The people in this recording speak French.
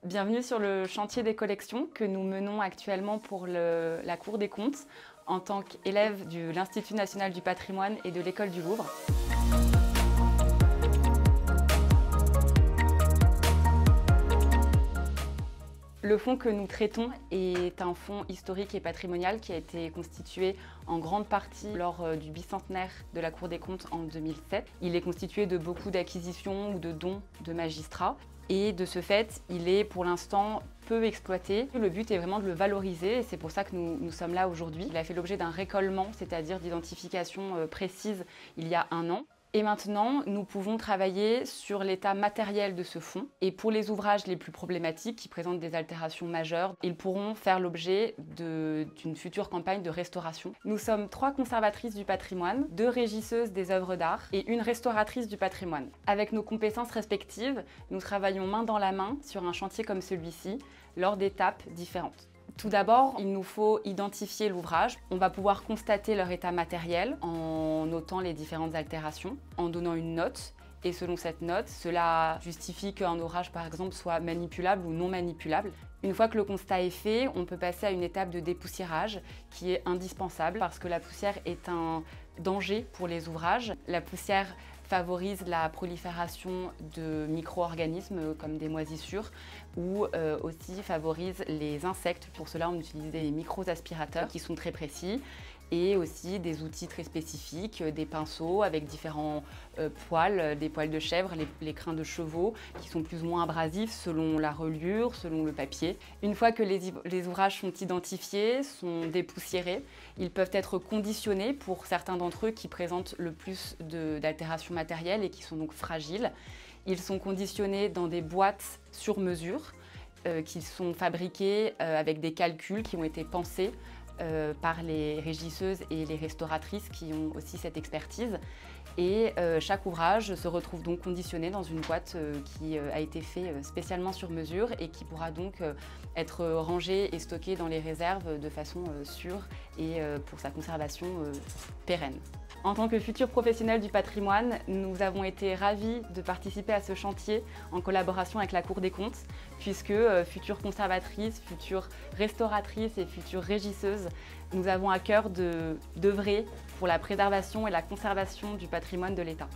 Bienvenue sur le chantier des collections que nous menons actuellement pour la Cour des comptes en tant qu'élève de l'Institut national du patrimoine et de l'École du Louvre. Le fonds que nous traitons est un fonds historique et patrimonial qui a été constitué en grande partie lors du bicentenaire de la Cour des comptes en 2007. Il est constitué de beaucoup d'acquisitions ou de dons de magistrats et de ce fait, il est pour l'instant peu exploité. Le but est vraiment de le valoriser et c'est pour ça que nous sommes là aujourd'hui. Il a fait l'objet d'un récollement, c'est-à-dire d'identification précise il y a 1 an. Et maintenant, nous pouvons travailler sur l'état matériel de ce fonds. Et pour les ouvrages les plus problématiques, qui présentent des altérations majeures, ils pourront faire l'objet d'une future campagne de restauration. Nous sommes 3 conservatrices du patrimoine, 2 régisseuses des œuvres d'art et 1 restauratrice du patrimoine. Avec nos compétences respectives, nous travaillons main dans la main sur un chantier comme celui-ci, lors d'étapes différentes. Tout d'abord, il nous faut identifier l'ouvrage. On va pouvoir constater leur état matériel en notant les différentes altérations, en donnant une note. Et selon cette note, cela justifie qu'un ouvrage, par exemple, soit manipulable ou non manipulable. Une fois que le constat est fait, on peut passer à une étape de dépoussiérage qui est indispensable parce que la poussière est un danger pour les ouvrages. La poussière favorise la prolifération de micro-organismes comme des moisissures ou aussi favorise les insectes. Pour cela, on utilise des micro-aspirateurs qui sont très précis et aussi des outils très spécifiques, des pinceaux avec différents poils, des poils de chèvre, les crins de chevaux qui sont plus ou moins abrasifs selon la reliure, selon le papier. Une fois que les ouvrages sont identifiés, sont dépoussiérés, ils peuvent être conditionnés pour certains d'entre eux qui présentent le plus d'altérations matérielles et qui sont donc fragiles. Ils sont conditionnés dans des boîtes sur mesure qui sont fabriquées avec des calculs qui ont été pensés par les régisseuses et les restauratrices qui ont aussi cette expertise. Et chaque ouvrage se retrouve donc conditionné dans une boîte qui a été faite spécialement sur mesure et qui pourra donc être rangé et stocké dans les réserves de façon sûre et pour sa conservation pérenne. En tant que futurs professionnels du patrimoine, nous avons été ravis de participer à ce chantier en collaboration avec la Cour des comptes, puisque futures conservatrices, futures restauratrices et futures régisseuses, nous avons à cœur d'œuvrer pour la préservation et la conservation du patrimoine de l'État.